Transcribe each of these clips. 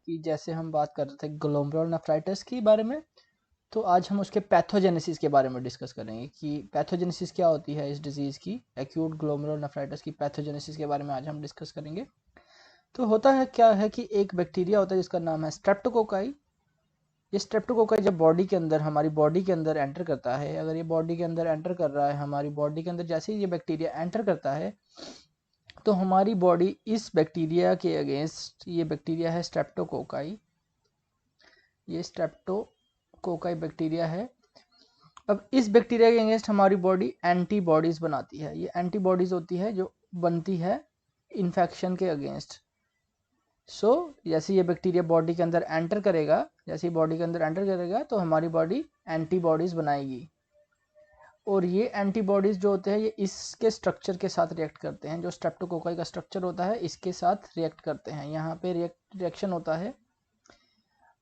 कि जैसे हम बात कर रहे थे ग्लोमेरुलनेफ्राइटिस के बारे में, तो आज हम उसके पैथोजेनेसिस के बारे में डिस्कस करेंगे कि पैथोजेनेसिस क्या होती है इस डिजीज़ की, एक्यूट ग्लोमेरुलनेफ्राइटिस की पैथोजेनेसिस के बारे में आज हम डिस्कस करेंगे। तो होता है क्या है कि एक बैक्टीरिया होता है जिसका नाम है स्ट्रेप्टोकोकाई। ये स्ट्रेप्टोकोकाई जब बॉडी के अंदर, हमारी बॉडी के अंदर एंटर करता है, अगर ये बॉडी के अंदर एंटर कर रहा है, हमारी बॉडी के अंदर जैसे ही ये बैक्टीरिया एंटर करता है, तो हमारी बॉडी इस बैक्टीरिया के अगेंस्ट, ये बैक्टीरिया है स्ट्रेप्टोकोकाई, ये स्ट्रेप्टोकोकाई बैक्टीरिया है। अब इस बैक्टीरिया के अगेंस्ट हमारी बॉडी एंटीबॉडीज बनाती है। ये एंटीबॉडीज होती है जो बनती है इन्फेक्शन के अगेंस्ट। जैसे ये बैक्टीरिया बॉडी के अंदर एंटर करेगा, जैसे बॉडी के अंदर एंटर करेगा तो हमारी बॉडी एंटीबॉडीज बनाएगी, और ये एंटीबॉडीज जो होते हैं ये इसके स्ट्रक्चर के साथ रिएक्ट करते हैं। जो स्ट्रेप्टोकोकाई का स्ट्रक्चर होता है इसके साथ रिएक्ट करते हैं, यहाँ पे रिएक्शन होता है।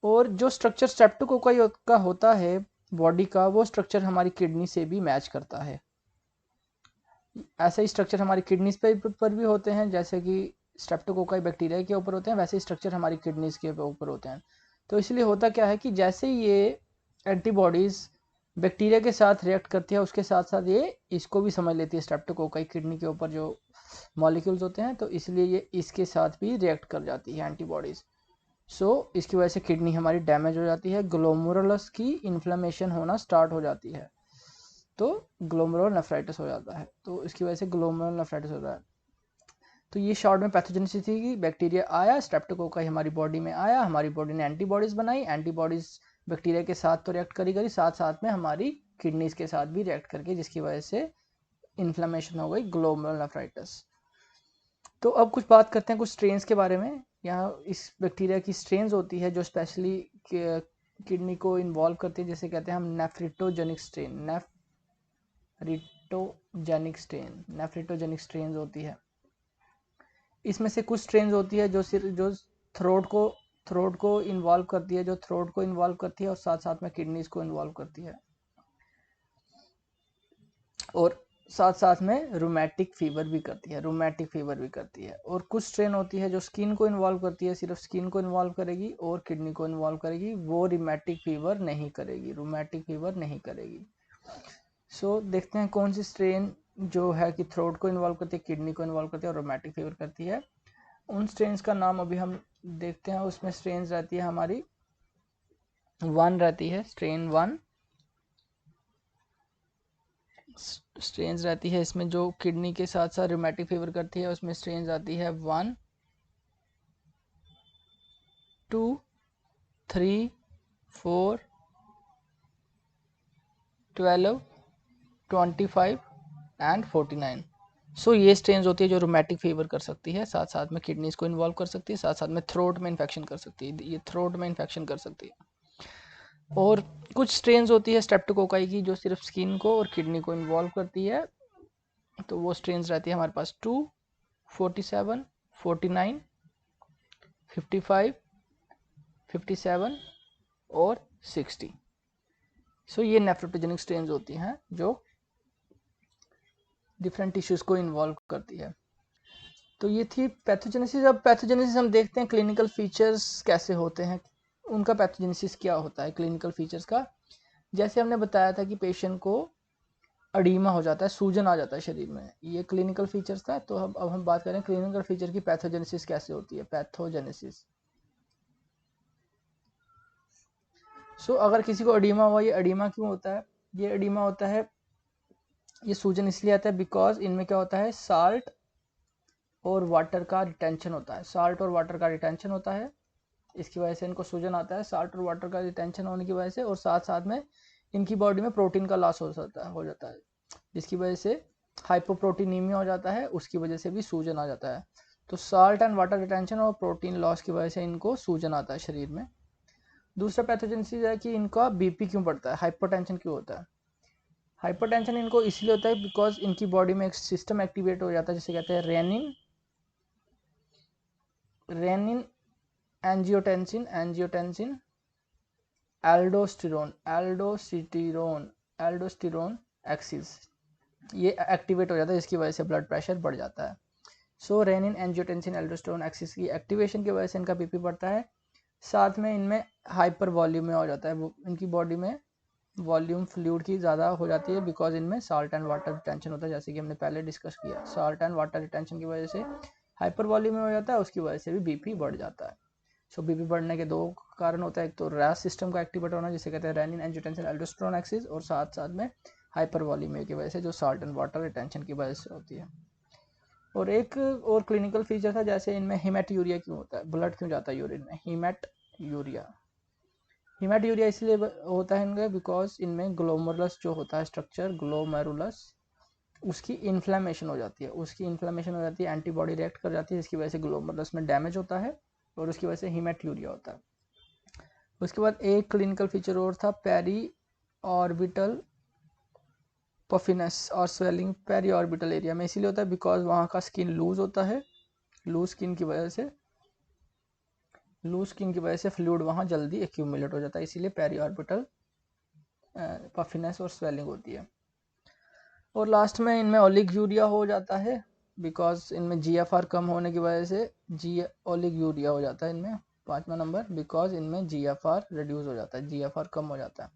और जो स्ट्रक्चर स्ट्रेप्टोकोकाई का होता है बॉडी का, वो स्ट्रक्चर हमारी किडनी से भी मैच करता है। ऐसे ही स्ट्रक्चर हमारी किडनीज पर भी होते हैं, जैसे कि स्ट्रेप्टोकोकाई बैक्टीरिया के ऊपर होते हैं, वैसे ही स्ट्रक्चर हमारी किडनीज के ऊपर होते हैं। तो इसलिए होता क्या है कि जैसे ये एंटीबॉडीज़ बैक्टीरिया के साथ रिएक्ट करती है, उसके साथ साथ ये इसको भी समझ लेती है, स्ट्रेप्टोकोकाई किडनी के ऊपर जो मॉलिक्यूल्स होते हैं, तो इसलिए ये इसके साथ भी रिएक्ट कर जाती है एंटीबॉडीज़। इसकी वजह से किडनी हमारी डैमेज हो जाती है, ग्लोमेरुलस की इन्फ्लेमेशन होना स्टार्ट हो जाती है, तो ग्लोमेरुलनेफ्राइटिस हो जाता है। तो इसकी वजह से ग्लोमेरुलनेफ्राइटिस होता है। तो ये शॉर्ट में पैथोजेनेसिस थी कि बैक्टीरिया आया, स्ट्रेप्टोकोकाई हमारी बॉडी में आया, हमारी बॉडी ने एंटीबॉडीज़ बनाई, एंटीबॉडीज़ बैक्टीरिया के साथ तो रिएक्ट करी, साथ साथ में हमारी किडनीज के साथ भी रिएक्ट करके, जिसकी वजह से इन्फ्लेमेशन हो गई, ग्लोमेरुलनेफ्राइटिस। तो अब कुछ बात करते हैं कुछ स्ट्रेन्स के बारे में। यहाँ इस बैक्टीरिया की स्ट्रेन्स होती है जो स्पेशली किडनी को इन्वॉल्व करती है, जैसे कहते हैं हम नेफ्रिटोजेनिक स्ट्रेन, नेफ्रिटोजेनिक स्ट्रेन्स होती है। इसमें से कुछ स्ट्रेन्स होती है जो थ्रोट को इन्वॉल्व करती है, और साथ साथ में किडनीज को इन्वॉल्व करती है, और साथ साथ में रूमेटिक फीवर भी करती है। और कुछ स्ट्रेन होती है जो स्किन को इन्वॉल्व करती है, सिर्फ स्किन को इन्वॉल्व करेगी और किडनी को इन्वॉल्व करेगी, वो रूमेटिक फीवर नहीं करेगी। देखते हैं कौन सी स्ट्रेन जो है कि थ्रोट को इन्वॉल्व करती है, किडनी को इन्वॉल्व करती है और रोमैटिक फीवर करती है। उन स्ट्रेन्स का नाम अभी हम देखते हैं। उसमें स्ट्रेन्स रहती है हमारी 1 रहती है, स्ट्रेन 1 स्ट्रेन्स रहती है इसमें जो किडनी के साथ साथ रोमैटिक फीवर करती है। उसमें स्ट्रेन्स आती है 1, 2, 3, 4, 12, 25 एंड 49। ये स्ट्रेन्स होती है जो रोमैटिक फीवर कर सकती है, साथ साथ में किडनीज को इन्वॉल्व कर सकती है, साथ साथ में थ्रोट में इन्फेक्शन कर सकती है, ये थ्रोट में इन्फेक्शन कर सकती है। और कुछ स्ट्रेन्स होती है स्ट्रेप्टोकोकाई की जो सिर्फ स्किन को और किडनी को इन्वॉल्व करती है, तो वो स्ट्रेन्स रहती है हमारे पास 2, 47, 49, 55, 57 और 60। ये नेफ्रोटोजेनिक स्ट्रेन्स होती हैं जो डिफरेंट टिश्यूज़ को इन्वॉल्व करती है। तो ये थी पैथोजेनेसिस। अब पैथोजेनेसिस हम देखते हैं क्लिनिकल फीचर्स कैसे होते हैं, उनका पैथोजेनेसिस क्या होता है क्लिनिकल फीचर्स का। जैसे हमने बताया था कि पेशेंट को अडीमा हो जाता है, सूजन आ जाता है शरीर में, ये क्लिनिकल फीचर्स था। तो अब हम बात करें क्लिनिकल फीचर की, पैथोजेनेसिस कैसे होती है। पैथोजेनेसिस अगर किसी को अडीमा हुआ, ये अडीमा क्यों होता है? ये अडीमा होता है, ये सूजन इसलिए आता है बिकॉज इनमें क्या होता है, साल्ट और वाटर का रिटेंशन होता है। इसकी वजह से इनको सूजन आता है, साल्ट और वाटर का रिटेंशन होने की वजह से, और साथ साथ में इनकी बॉडी में प्रोटीन का लॉस हो जाता है, जिसकी वजह से हाइपोप्रोटीनीमिया हो जाता है, उसकी वजह से भी सूजन आ जाता है। तो साल्ट एंड वाटर रिटेंशन और प्रोटीन लॉस की वजह से इनको सूजन आता है शरीर में। दूसरा पैथोजेनेसिस है कि इनका बीपी क्यों बढ़ता है, हाइपरटेंशन क्यों होता है। हाइपरटेंशन इनको इसलिए होता है बिकॉज इनकी बॉडी में एक सिस्टम एक्टिवेट हो जाता है जिसे कहते हैं रेनिन एंजियोटेंसिन एल्डोस्टेरोन एक्सिस, ये एक्टिवेट हो जाता है, जिसकी वजह से ब्लड प्रेशर बढ़ जाता है। रेनिन एंजियोटेंसिन एल्डोस्टेरोन एक्सिस की एक्टिवेशन की वजह से इनका बीपी बढ़ता है। साथ में इनमें हाइपर वॉल्यूम हो जाता है, वो इनकी बॉडी में वॉल्यूम फ्लूइड की ज़्यादा हो जाती है बिकॉज इनमें साल्ट एंड वाटर रिटेंशन होता है, जैसे कि हमने पहले डिस्कस किया। साल्ट एंड वाटर रिटेंशन की वजह से हाइपर वॉल्यूम हो जाता है, उसकी वजह से भी बीपी बढ़ जाता है। सो बीपी बढ़ने के 2 कारण होता है, एक तो रैस सिस्टम का एक्टिवेट होना जिसे कहते हैं रेनिन एंजियोटेंसिन एल्डोस्टेरोन एक्सिस, और साथ साथ में हाइपर वॉल्यूमिया की वजह से जो साल्ट एंड वाटर रिटेंशन की वजह से होती है। और एक और क्लिनिकल फीचर था, जैसे इनमें हीमेटयूरिया क्यों होता है, ब्लड क्यों जाता है यूरिन में, हीमेटयूरिया इसलिए होता है इनका बिकॉज इनमें ग्लोमेरुलस जो होता है स्ट्रक्चर, ग्लोमेरुलस, उसकी इन्फ्लेमेशन हो जाती है, एंटीबॉडी रिएक्ट कर जाती है, जिसकी वजह से ग्लोमेरुलस में डैमेज होता है और उसकी वजह से हीमेटयूरिया होता है। उसके बाद एक क्लिनिकल फीचर और था, पेरी ऑर्बिटल पफिनेस और स्वेलिंग पेरी ऑर्बिटल एरिया में, इसीलिए होता है बिकॉज वहाँ का स्किन लूज होता है, लूज स्किन की वजह से फ्लूइड वहाँ जल्दी एक्यूमुलेट हो जाता है, इसीलिए पेरी ऑर्बिटल पफिनेस और स्वेलिंग होती है। और लास्ट में इनमें ओलिगूरिया हो जाता है बिकॉज इनमें जीएफआर कम होने की वजह से ओलिगूरिया हो जाता है इनमें। 5वां नंबर, बिकॉज इनमें जीएफआर रिड्यूस हो जाता है, जीएफआर कम हो जाता है।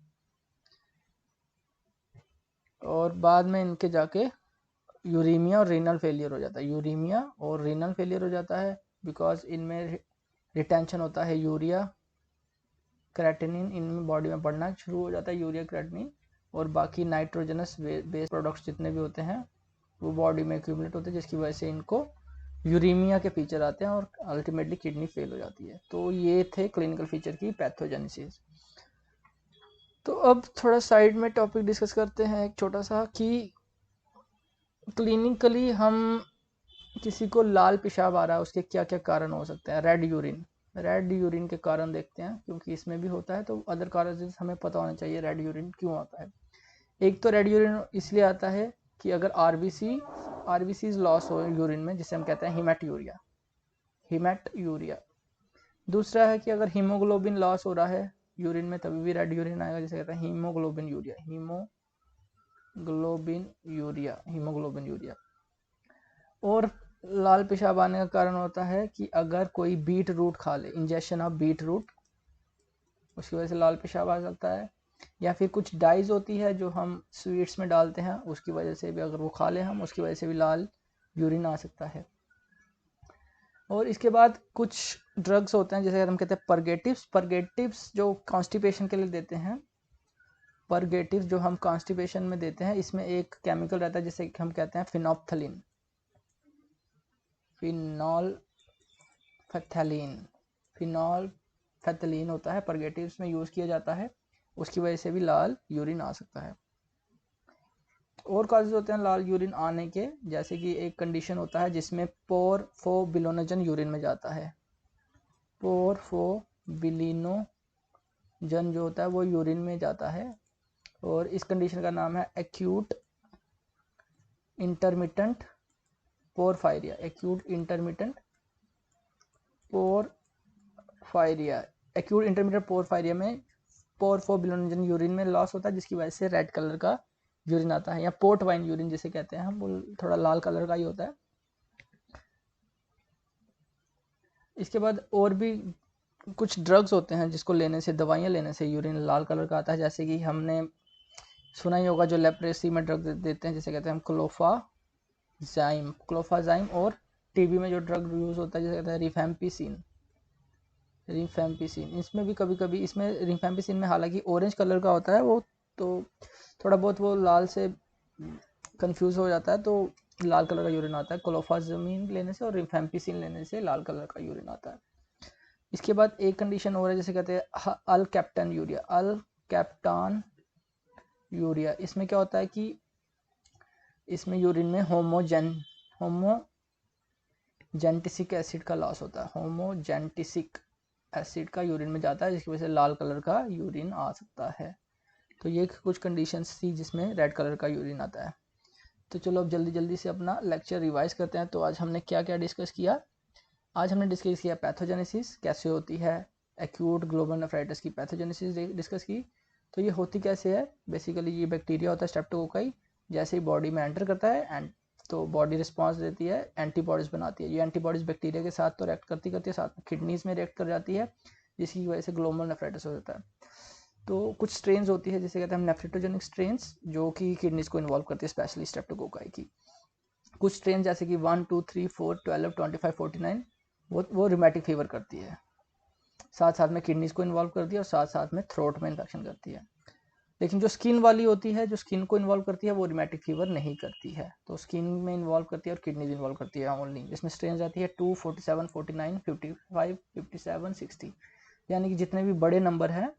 और बाद में इनके जाके यूरीमिया और रीनल फेलियर हो जाता है, बिकॉज इनमें रिटेंशन होता है यूरिया क्रेटिनिन, इनमें बॉडी में बढ़ना शुरू हो जाता है यूरिया क्रेटिनिन, और बाकी नाइट्रोजनस बेस प्रोडक्ट्स जितने भी होते हैं वो बॉडी में एक्यूमुलेट होते हैं, जिसकी वजह से इनको यूरीमिया के फीचर आते हैं और अल्टीमेटली किडनी फेल हो जाती है। तो ये थे क्लिनिकल फीचर की पैथोजेनेसिस। तो अब थोड़ा साइड में टॉपिक डिस्कस करते हैं एक छोटा सा, कि क्लिनिकली हम किसी को लाल पेशाब आ रहा है उसके क्या क्या कारण हो सकते हैं। रेड यूरिन के कारण देखते हैं, क्योंकि इसमें भी होता है, तो अदर कारण हमें पता होना चाहिए रेड यूरिन क्यों आता है। एक तो रेड यूरिन इसलिए आता है कि अगर आरबीसी लॉस हो यूरिन में, जिसे हम कहते हैं हीमेटयूरिया। दूसरा है कि अगर हीमोग्लोबिन लॉस हो रहा है यूरिन में, तभी भी रेड यूरिन आएगा, जिसे कहते हैं हीमोग्लोबिन यूरिया। और लाल पेशाब आने का कारण होता है कि अगर कोई बीट रूट खा ले, इंजेक्शन ऑफ बीट रूट, उसकी वजह से लाल पेशाब आ सकता है। या फिर कुछ डाइज होती है जो हम स्वीट्स में डालते हैं, उसकी वजह से भी अगर वो खा ले हम, उसकी वजह से भी लाल यूरिन आ सकता है। और इसके बाद कुछ ड्रग्स होते हैं जैसे हम कहते हैं परगेटिव्स जो कॉन्स्टिपेशन के लिए देते हैं, जो हम कॉन्स्टिपेशन में देते हैं, इसमें एक केमिकल रहता है जिसे हम कहते हैं फिनोल्फेथलीन होता है, परगेटिव्स में यूज़ किया जाता है, उसकी वजह से भी लाल यूरिन आ सकता है। और कॉजेज होते हैं लाल यूरिन आने के, जैसे कि एक कंडीशन होता है जिसमें पोरफोबिलिनोजन यूरिन में जाता है, पोरफोबिलिनोजन जो होता है वो यूरिन में जाता है, और इस कंडीशन का नाम है एक्यूट इंटरमिटेंट पोरफायरिया। एक्यूट इंटरमिटेंट पोरफायरिया में पोरफोबिलिनोजन यूरिन में लॉस होता है, जिसकी वजह से रेड कलर का यूरिन आता है, या पोर्ट वाइन यूरिन जिसे कहते हैं हम, वो थोड़ा लाल कलर का ही होता है। इसके बाद और भी कुछ ड्रग्स होते हैं जिसको लेने से, दवाइयाँ लेने से यूरिन लाल कलर का आता है, जैसे कि हमने सुना ही होगा जो लेप्रेसी में ड्रग देते हैं जिसे कहते हैं हम क्लोफाजाइम, और टीबी में जो ड्रग यूज़ होता है जिसे कहते हैं रिफेम्पिसिन। इसमें भी कभी कभी इसमें रिफेम्पिसिन में हालांकि ऑरेंज कलर का होता है वो, तो थोड़ा बहुत वो लाल से कंफ्यूज हो जाता है, तो लाल कलर का यूरिन आता है क्लोफाजामिन लेने से, और रिफेम्पिसिन लेने से लाल कलर का यूरिन आता है। इसके बाद एक कंडीशन और है जिसे कहते हैं अल्कैप्टन यूरिया। इसमें क्या होता है कि इसमें यूरिन में होमोजेंटिसिक एसिड का लॉस होता है, होमोजेंटिसिक एसिड का यूरिन में जाता है, जिसकी वजह से लाल कलर का यूरिन आ सकता है। तो ये कुछ कंडीशंस थी जिसमें रेड कलर का यूरिन आता है। तो चलो अब जल्दी से अपना लेक्चर रिवाइज करते हैं। तो आज हमने क्या क्या डिस्कस किया? आज हमने डिस्कस किया पैथोजेनेसिस कैसे होती है, एक्यूट ग्लोमेरुलर नेफ्राइटिस की पैथोजेनेसिस डिस्कस की। तो ये होती कैसे है? बेसिकली ये बैक्टीरिया होता है स्ट्रेप्टोकोकाई, जैसे ही बॉडी में एंटर करता है एंड तो बॉडी रिस्पॉन्स देती है, एंटीबॉडीज़ बनाती है। ये एंटीबॉडीज़ बैक्टीरिया के साथ तो रिएक्ट करती है, साथ में किडनीज़ में रिएक्ट कर जाती है, जिसकी वजह से ग्लोमरुलर नेफ्राइटिस हो जाता है। तो कुछ स्ट्रेन्स होती है जिसे कहते हैं हम नेफ्रिटोजेनिक स्ट्रेन्स, जो कि किडनीज को इन्वॉल्व करती है, स्पेशली स्ट्रेप्टोकोकाई की। कुछ स्ट्रेन जैसे कि 1, 2, 3, 4, 12, 25, 49 वो रिमेटिक फीवर करती है, साथ साथ में किडनीज को इन्वॉल्व करती है और साथ साथ में थ्रोट में इन्फेक्शन करती है। लेकिन जो स्किन वाली होती है, जो स्किन को इन्वॉल्व करती है, वो रिमेटिक फीवर नहीं करती है। तो स्किन में इन्वॉल्व करती है और किडनीज इन्वॉल्व करती है ओनली। इसमें स्ट्रेन आती है 2, 47, 49, 55, 57, 60, यानी कि जितने भी बड़े नंबर हैं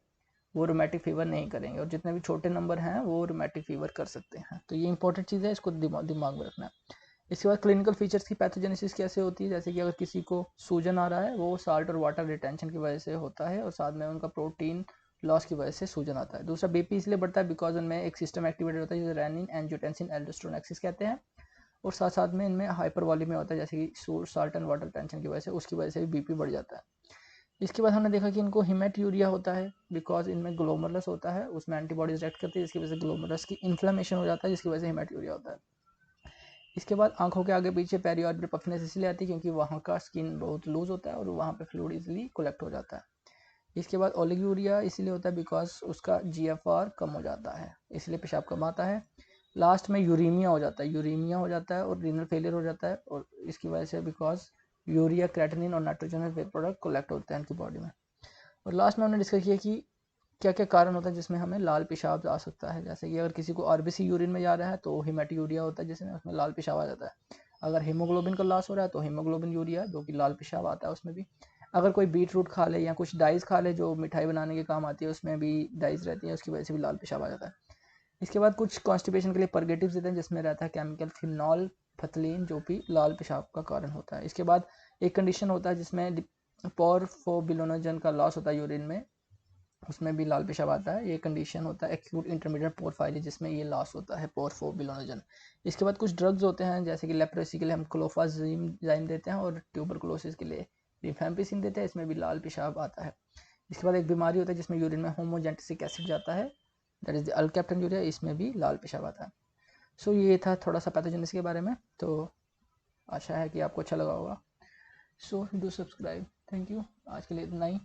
वो रोमेटिक फीवर नहीं करेंगे और जितने भी छोटे नंबर हैं वो रोमेटिक फीवर कर सकते हैं। तो ये इंपॉर्टेंट चीज़ है, इसको दिमाग में रखना है। इसके बाद क्लिनिकल फीचर्स की पैथोजेनेसिस कैसे होती है, जैसे कि अगर किसी को सूजन आ रहा है वो साल्ट और वाटर रिटेंशन की वजह से होता है और साथ में उनका प्रोटीन लॉस की वजह से सूजन आता है। दूसरा, बीपी इसलिए बढ़ता है बिकॉज उनमें एक सिस्टम एक्टिवेटेड होता है जिसे रेनिन, एंजियोटेंसिन, एल्डोस्टेरोन एक्सिस कहते हैं, और साथ साथ में इनमें हाइपरवॉल्यूमिया होता है, जैसे कि साल्ट एंड वाटर टेंशन की वजह से, उसकी वजह से भी बीपी बढ़ जाता है। इसके बाद हमने देखा कि इनको हिमेट्यूरिया होता है बिकॉज इनमें ग्लोमरुलस होता है, उसमें एंटीबॉडीज रिएक्ट करती है जिसकी वजह से ग्लोमरुलस की इन्फ्लेमेशन हो जाता है जिसकी वजह से हिमेट्यूरिया होता है। इसके बाद आंखों के आगे पीछे पेरिऑर्बिटल पफिनेस इसलिए आती है क्योंकि वहाँ का स्किन बहुत लूज होता है और वहाँ पे फ्लूइड इजिली कलेक्ट हो जाता है। इसके बाद ओलिगूरिया इसलिए होता है बिकॉज उसका GFR कम हो जाता है, इसलिए पेशाब कम आता है। लास्ट में यूरीमिया हो जाता है, यूरीमिया हो जाता है और रीनल फेलियर हो जाता है, और इसकी वजह से बिकॉज यूरिया, क्रेटिनिन और नाइट्रोजन वेस्ट प्रोडक्ट कलेक्ट होते हैं इनकी बॉडी में। और लास्ट में हमने डिस्कस किया कि क्या क्या कारण होता है जिसमें हमें लाल पेशाब आ सकता है, जैसे कि अगर किसी को RBC यूरिन में जा रहा है तो हिमेटूरिया होता है जिसमें उसमें लाल पेशाब आ जाता है। अगर हीमोग्लोबिन का लॉस हो रहा है तो हीमोग्लोबिन यूरिया, जो कि लाल पेशाब आता है उसमें भी। अगर कोई बीट रूट खा ले या कुछ डाइज खा ले जो मिठाई बनाने के काम आती है, उसमें भी डाइज रहती है, उसकी वजह से भी लाल पेशाब आ जाता है। इसके बाद कुछ कॉन्स्टिपेशन के लिए परगेटिव्स देते हैं जिसमें रहता है केमिकल फिनॉल फथलीन, जो भी लाल पेशाब का कारण होता है। इसके बाद एक कंडीशन होता है जिसमें पोरफोबिनोजन का लॉस होता है यूरिन में, उसमें भी लाल पेशाब आता है। ये कंडीशन होता है एक्यूट इंटरमीडिएट पोरफायरिया जिसमें ये लॉस होता है पोरफोबिनोजन। इसके बाद कुछ ड्रग्स होते हैं जैसे कि लेप्रोसी के लिए हम क्लोफाज़ाइम देते हैं और ट्यूबरकुलोसिस के लिए रिफेम्पिसिन देते हैं, इसमें भी लाल पेशाब आता है। इसके बाद एक बीमारी होता है जिसमें यूरिन में होमोजेंटिसिक एसिड जाता है, दैट इज द अल्कैप्टोन्यूरिया, इसमें भी लाल पेशाब आता है। सो ये था थोड़ा सा पैथोजेनेसिस के बारे में, तो आशा है कि आपको अच्छा लगा होगा। So do subscribe, thank you, आज के लिए इतना ही।